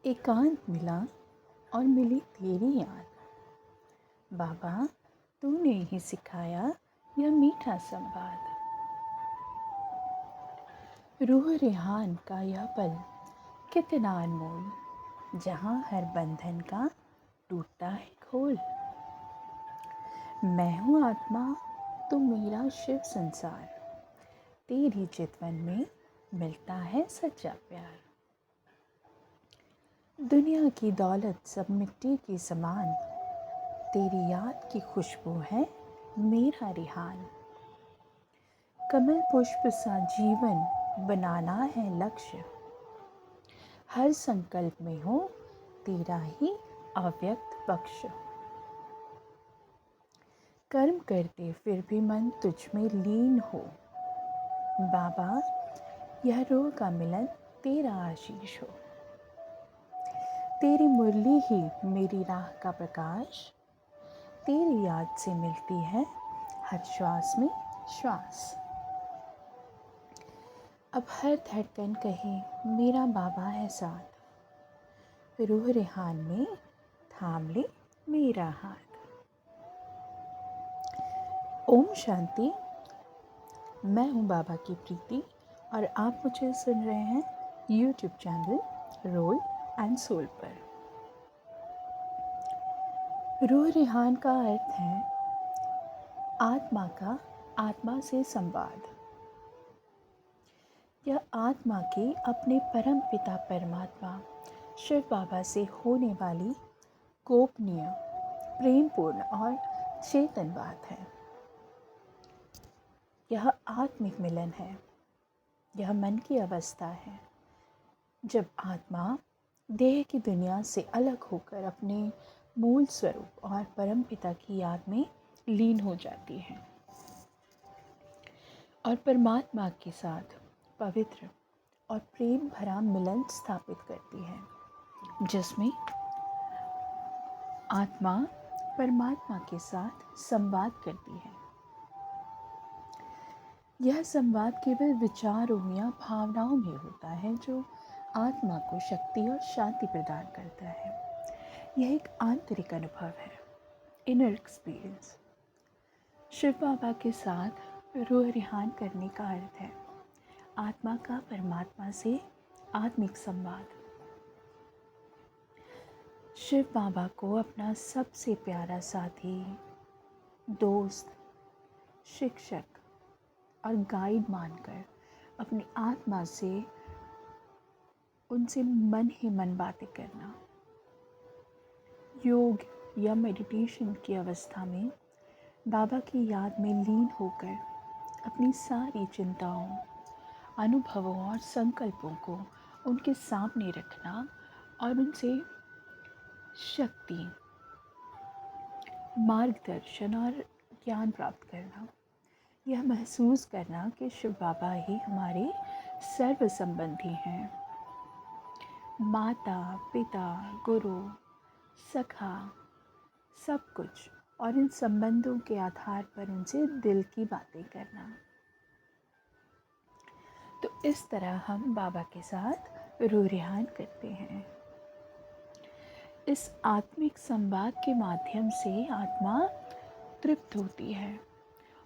एकांत मिला और मिली तेरी याद। बाबा, तूने ही सिखाया यह मीठा संवाद। रूह रेहान का यह पल कितना अनमोल, जहाँ हर बंधन का टूटता है खोल। मैं हूँ आत्मा, तू मेरा शिव संसार, तेरी चितवन में मिलता है सच्चा प्यार। दुनिया की दौलत सब मिट्टी की समान, तेरी याद की खुशबू है मेरा रिहान। कमल पुष्प सा जीवन बनाना है लक्ष्य, हर संकल्प में हो तेरा ही अव्यक्त पक्ष। कर्म करते फिर भी मन तुझ में लीन हो, बाबा यह रूह का मिलन तेरा आशीष हो। तेरी मुरली ही मेरी राह का प्रकाश, तेरी याद से मिलती है हर श्वास में श्वास। अब हर धड़कन कहे मेरा बाबा है साथ, रूह रेहान में थाम ले मेरा हाथ। ओम शांति। मैं हूँ बाबा की प्रीति और आप मुझे सुन रहे हैं YouTube channel role and soul पर। रूह रेहान का अर्थ है आत्मा का आत्मा से संवाद। यह आत्मा के अपने परम पिता परमात्मा शिव बाबा से होने वाली गोपनीय, प्रेमपूर्ण और चेतन बात है। यह आत्मिक मिलन है। यह मन की अवस्था है जब आत्मा देह की दुनिया से अलग होकर अपने मूल स्वरूप और परम पिता की याद में लीन हो जाती है और परमात्मा के साथ पवित्र और प्रेम भरा मिलन स्थापित करती है, जिसमें आत्मा परमात्मा के साथ संवाद करती है। यह संवाद केवल विचारों या भावनाओं में होता है, जो आत्मा को शक्ति और शांति प्रदान करता है। यह एक आंतरिक अनुभव है, इनर एक्सपीरियंस। शिव बाबा के साथ रूह रेहान करने का अर्थ है आत्मा का परमात्मा से आत्मिक संवाद। शिव बाबा को अपना सबसे प्यारा साथी, दोस्त, शिक्षक और गाइड मानकर अपनी आत्मा से उनसे मन ही मन बातें करना। योग या मेडिटेशन की अवस्था में बाबा की याद में लीन होकर अपनी सारी चिंताओं, अनुभवों और संकल्पों को उनके सामने रखना और उनसे शक्ति, मार्गदर्शन और ज्ञान प्राप्त करना। यह महसूस करना कि शिव बाबा ही हमारे सर्व संबंधी हैं, माता, पिता, गुरु, सखा, सब कुछ, और इन संबंधों के आधार पर उनसे दिल की बातें करना। तो इस तरह हम बाबा के साथ रूह रेहान करते हैं। इस आत्मिक संवाद के माध्यम से आत्मा तृप्त होती है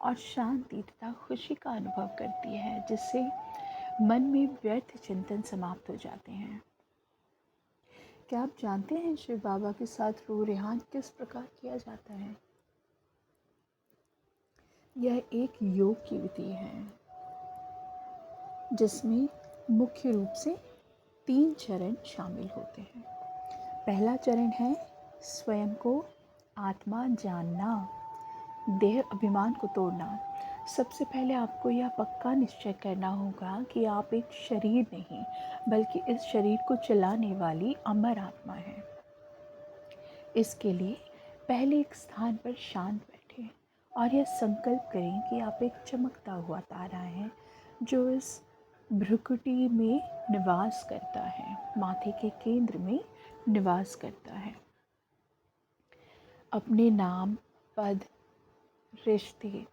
और शांति तथा खुशी का अनुभव करती है, जिससे मन में व्यर्थ चिंतन समाप्त हो जाते हैं। क्या आप जानते हैं शिव बाबा के साथ रूह रेहान किस प्रकार किया जाता है? यह एक योग की विधि है जिसमें मुख्य रूप से 3 चरण शामिल होते हैं। पहला चरण है स्वयं को आत्मा जानना, देह अभिमान को तोड़ना। सबसे पहले आपको यह पक्का निश्चय करना होगा कि आप एक शरीर नहीं, बल्कि इस शरीर को चलाने वाली अमर आत्मा है। इसके लिए पहले एक स्थान पर शांत बैठें और यह संकल्प करें कि आप एक चमकता हुआ तारा हैं जो इस भ्रुकुटी में निवास करता है, माथे के केंद्र में निवास करता है। अपने नाम, पद, रिश्ते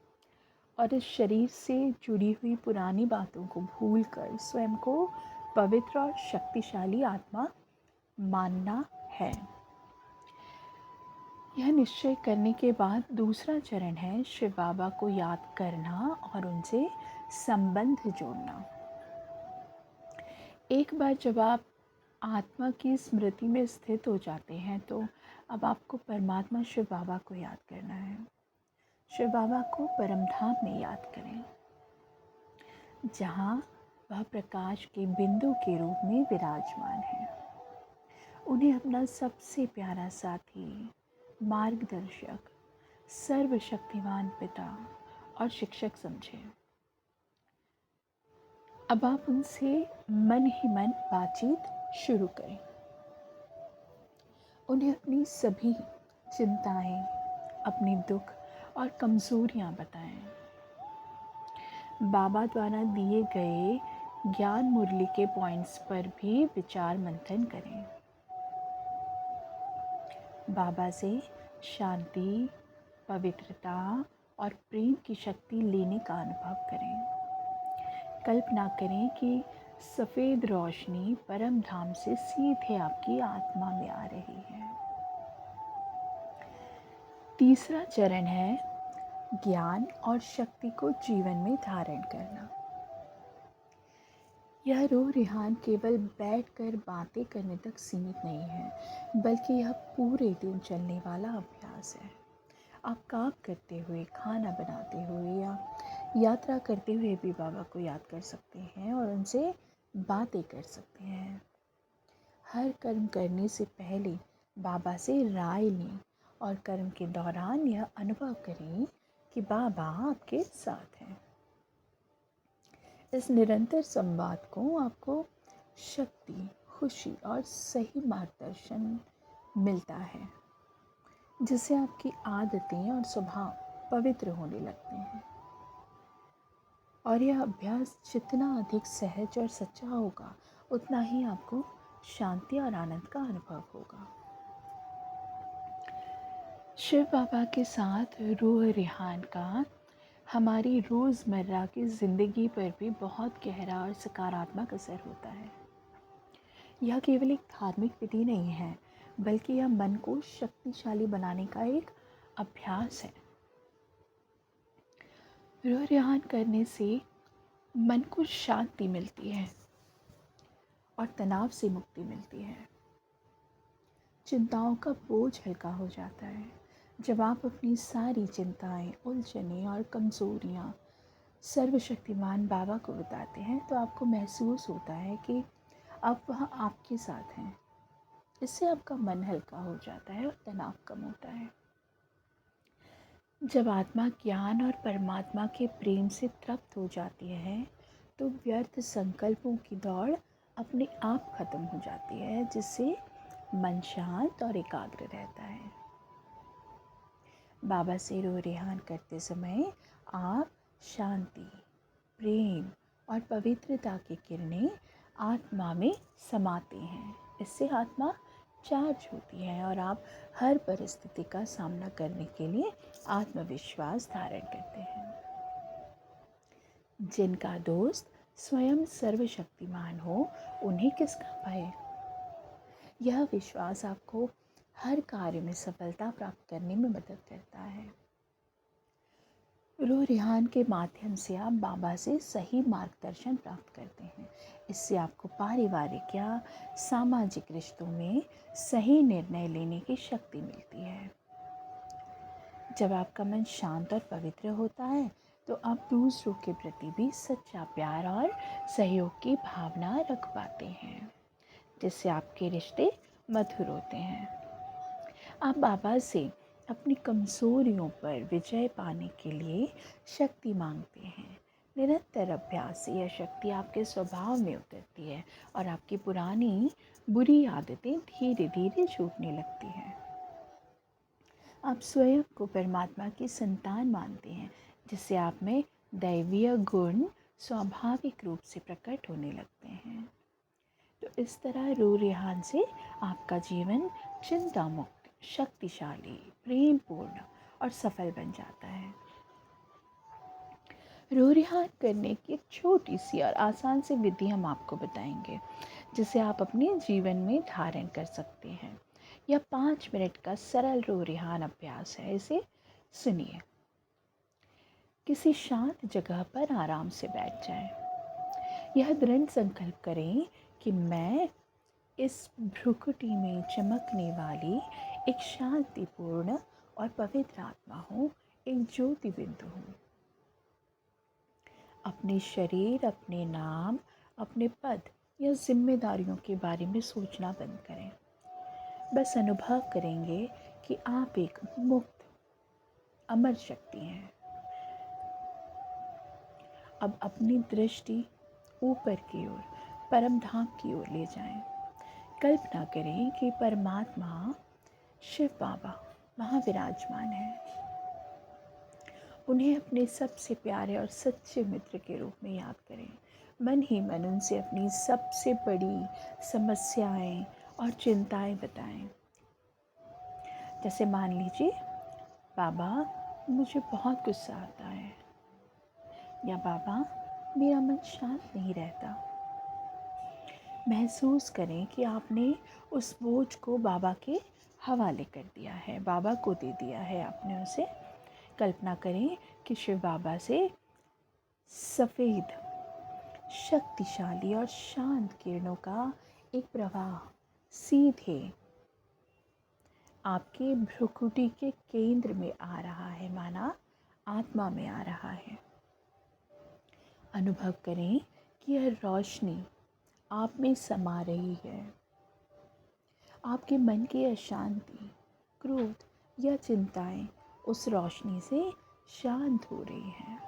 और इस शरीर से जुड़ी हुई पुरानी बातों को भूलकर स्वयं को पवित्र और शक्तिशाली आत्मा मानना है। यह निश्चय करने के बाद दूसरा चरण है शिव बाबा को याद करना और उनसे संबंध जोड़ना। एक बार जब आप आत्मा की स्मृति में स्थित हो जाते हैं तो अब आपको परमात्मा शिव बाबा को याद करना है। शिव बाबा को परमधाम में याद करें, जहाँ वह प्रकाश के बिंदु के रूप में विराजमान है। उन्हें अपना सबसे प्यारा साथी, मार्गदर्शक, सर्वशक्तिमान पिता और शिक्षक समझें। अब आप उनसे मन ही मन बातचीत शुरू करें। उन्हें अपनी सभी चिंताएं, अपनी दुख और कमज़ोरियां बताएं। बाबा द्वारा दिए गए ज्ञान मुरली के पॉइंट्स पर भी विचार मंथन करें। बाबा से शांति, पवित्रता और प्रेम की शक्ति लेने का अनुभव करें। कल्पना करें कि सफ़ेद रोशनी परम धाम से सीधे आपकी आत्मा में आ रही है। तीसरा चरण है ज्ञान और शक्ति को जीवन में धारण करना। यह रूह रिहान केवल बैठकर बातें करने तक सीमित नहीं है, बल्कि यह पूरे दिन चलने वाला अभ्यास है। आप काम करते हुए, खाना बनाते हुए या यात्रा करते हुए भी बाबा को याद कर सकते हैं और उनसे बातें कर सकते हैं। हर कर्म करने से पहले बाबा से राय लें और कर्म के दौरान यह अनुभव करें कि बाबा आपके साथ हैं। इस निरंतर संवाद को आपको शक्ति, खुशी और सही मार्गदर्शन मिलता है, जिससे आपकी आदतें और स्वभाव पवित्र होने लगते हैं। और यह अभ्यास जितना अधिक सहज और सच्चा होगा, उतना ही आपको शांति और आनंद का अनुभव होगा। शिव बाबा के साथ रूह रिहान का हमारी रोज़मर्रा की ज़िंदगी पर भी बहुत गहरा और सकारात्मक असर होता है। यह केवल एक धार्मिक विधि नहीं है, बल्कि यह मन को शक्तिशाली बनाने का एक अभ्यास है। रूह रिहान करने से मन को शांति मिलती है और तनाव से मुक्ति मिलती है। चिंताओं का बोझ हल्का हो जाता है। जब आप अपनी सारी चिंताएं, उलझनें और कमज़ोरियाँ सर्वशक्तिमान बाबा को बताते हैं, तो आपको महसूस होता है कि अब वह आपके साथ हैं। इससे आपका मन हल्का हो जाता है और तनाव कम होता है। जब आत्मा ज्ञान और परमात्मा के प्रेम से तृप्त हो जाती है, तो व्यर्थ संकल्पों की दौड़ अपने आप खत्म हो जाती है, जिससे मन शांत और एकाग्र रहता है। बाबा से रूह रिहान करते समय आप शांति, प्रेम और पवित्रता की किरणें आत्मा में समाते हैं। इससे आत्मा चार्ज होती है और आप हर परिस्थिति का सामना करने के लिए आत्मविश्वास धारण करते हैं। जिनका दोस्त स्वयं सर्वशक्तिमान हो, उन्हें किसका भय? यह विश्वास आपको हर कार्य में सफलता प्राप्त करने में मदद करता है। रूह रिहान के माध्यम से आप बाबा से सही मार्गदर्शन प्राप्त करते हैं। इससे आपको पारिवारिक या सामाजिक रिश्तों में सही निर्णय लेने की शक्ति मिलती है। जब आपका मन शांत और पवित्र होता है, तो आप दूसरों के प्रति भी सच्चा प्यार और सहयोग की भावना रख पाते हैं, जिससे आपके रिश्ते मधुर होते हैं। आप बाबा से अपनी कमज़ोरियों पर विजय पाने के लिए शक्ति मांगते हैं। निरंतर अभ्यास से यह शक्ति आपके स्वभाव में उतरती है और आपकी पुरानी बुरी आदतें धीरे धीरे छूटने लगती हैं। आप स्वयं को परमात्मा की संतान मानते हैं, जिससे आप में दैवीय गुण स्वाभाविक रूप से प्रकट होने लगते हैं। तो इस तरह रूह रिहान से आपका जीवन चिंता मुक्त, शक्तिशाली, प्रेमपूर्ण और सफल बन जाता है। रूह रिहान करने की एक छोटी सी और आसान सी विधि हम आपको बताएंगे, जिसे आप अपने जीवन में धारण कर सकते हैं। यह 5 मिनट का सरल रो रिहान अभ्यास है। इसे सुनिए। किसी शांत जगह पर आराम से बैठ जाएं। यह दृढ़ संकल्प करें कि मैं इस भ्रुकुटी में चमकने वाली एक शांतिपूर्ण और पवित्र आत्मा हूँ, एक ज्योति बिंदु हूँ। अपने शरीर, अपने नाम, अपने पद या जिम्मेदारियों के बारे में सोचना बंद करें। बस अनुभव करेंगे कि आप एक मुक्त अमर शक्ति हैं। अब अपनी दृष्टि ऊपर की ओर, परम धाम की ओर ले जाएं। कल्पना करें कि परमात्मा शिव बाबा वहाँ विराजमान है। उन्हें अपने सबसे प्यारे और सच्चे मित्र के रूप में याद करें। मन ही मन उनसे अपनी सबसे बड़ी समस्याएं और चिंताएं बताएं। जैसे मान लीजिए, बाबा मुझे बहुत गुस्सा आता है, या बाबा मेरा मन शांत नहीं रहता। महसूस करें कि आपने उस बोझ को बाबा के हवाले कर दिया है, बाबा को दे दिया है आपने उसे। कल्पना करें कि शिव बाबा से सफ़ेद, शक्तिशाली और शांत किरणों का एक प्रवाह सीधे आपके भ्रुकुटी के केंद्र में आ रहा है, माना आत्मा में आ रहा है। अनुभव करें कि यह रोशनी आप में समा रही है। आपके मन की अशांति, क्रोध या चिंताएं उस रोशनी से शांत हो रही हैं।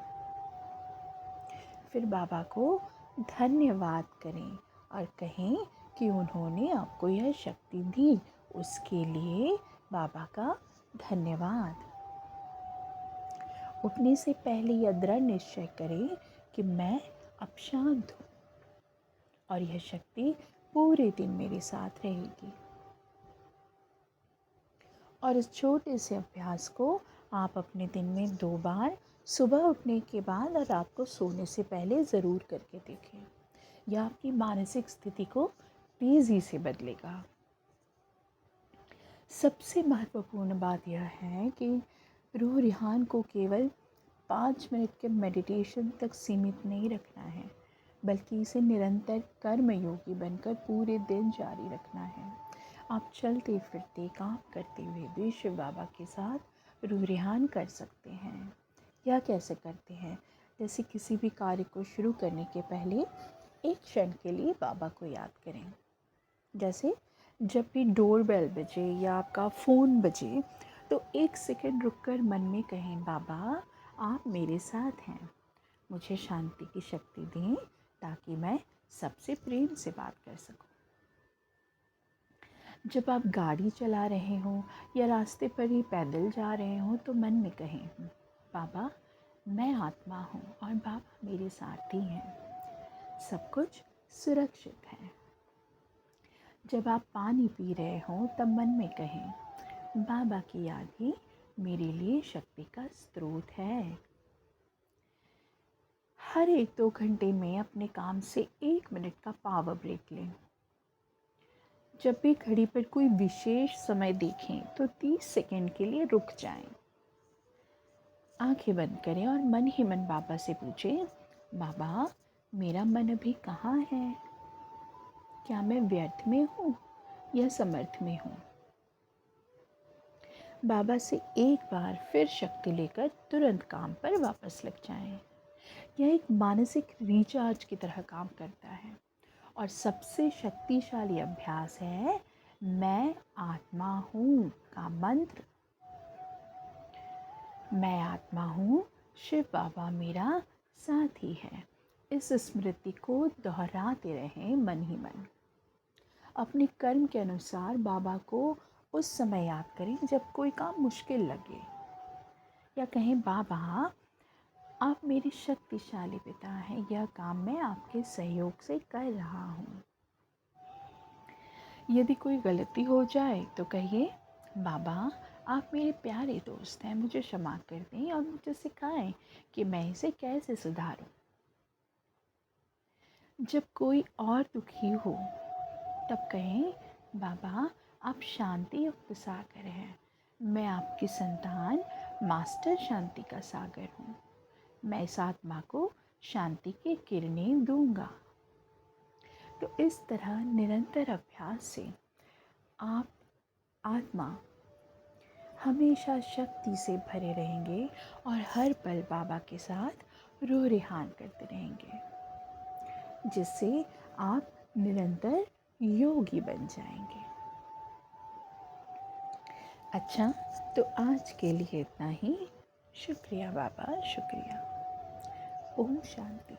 फिर बाबा को धन्यवाद करें और कहें कि उन्होंने आपको यह शक्ति दी। उसके लिए बाबा का धन्यवाद। उठने से पहले यह दृढ़ निश्चय करें कि मैं अब शांत हूँ और यह शक्ति पूरे दिन मेरे साथ रहेगी। और इस छोटे से अभ्यास को आप अपने दिन में 2 बार, सुबह उठने के बाद और रात को सोने से पहले ज़रूर करके देखें। यह आपकी मानसिक स्थिति को तेज़ी से बदलेगा। सबसे महत्वपूर्ण बात यह है कि रूह रिहान को केवल 5 मिनट के मेडिटेशन तक सीमित नहीं रखना है, बल्कि इसे निरंतर कर्म योगी बनकर पूरे दिन जारी रखना है। आप चलते फिरते काम करते हुए भी शिव बाबा के साथ रूह रिहान कर सकते हैं। यह कैसे करते हैं? जैसे किसी भी कार्य को शुरू करने के पहले एक क्षण के लिए बाबा को याद करें। जैसे जब भी डोरबेल बजे या आपका फ़ोन बजे तो 1 सेकंड रुककर मन में कहें, बाबा आप मेरे साथ हैं, मुझे शांति की शक्ति दें ताकि मैं सबसे प्रेम से बात कर सकूं। जब आप गाड़ी चला रहे हों या रास्ते पर ही पैदल जा रहे हों तो मन में कहें, बाबा मैं आत्मा हूँ और बाबा मेरे साथी हैं, सब कुछ सुरक्षित है। जब आप पानी पी रहे हों तब मन में कहें, बाबा की याद ही मेरे लिए शक्ति का स्रोत है। हर 1-2 घंटे में अपने काम से 1 मिनट का पावर ब्रेक लें। जब भी घड़ी पर कोई विशेष समय देखें तो 30 सेकंड के लिए रुक जाएं। आंखें बंद करें और मन ही मन बाबा से पूछें, बाबा मेरा मन अभी कहाँ है? क्या मैं व्यर्थ में हूँ या समर्थ में हूँ? बाबा से एक बार फिर शक्ति लेकर तुरंत काम पर वापस लग जाएं। यह एक मानसिक रिचार्ज की तरह काम करता है और सबसे शक्तिशाली अभ्यास है मैं आत्मा हूँ का मंत्र। मैं आत्मा हूँ, शिव बाबा मेरा साथी है। इस स्मृति को दोहराते रहें मन ही मन। अपने कर्म के अनुसार बाबा को उस समय याद करें जब कोई काम मुश्किल लगे, या कहें, बाबा आप मेरे शक्तिशाली पिता हैं, यह काम मैं आपके सहयोग से कर रहा हूँ। यदि कोई गलती हो जाए तो कहिए, बाबा आप मेरे प्यारे दोस्त हैं, मुझे क्षमा कर दें और मुझे सिखाएं कि मैं इसे कैसे सुधारूं। जब कोई और दुखी हो तब कहें, बाबा आप शांति युक्त सागर हैं, मैं आपकी संतान मास्टर शांति का सागर हूँ। मैं इस आत्मा को शांति की किरणें दूंगा। तो इस तरह निरंतर अभ्यास से आप आत्मा हमेशा शक्ति से भरे रहेंगे और हर पल बाबा के साथ रूह रिहान करते रहेंगे, जिससे आप निरंतर योगी बन जाएंगे। अच्छा, तो आज के लिए इतना ही। शुक्रिया बाबा, शुक्रिया। ओम शांति।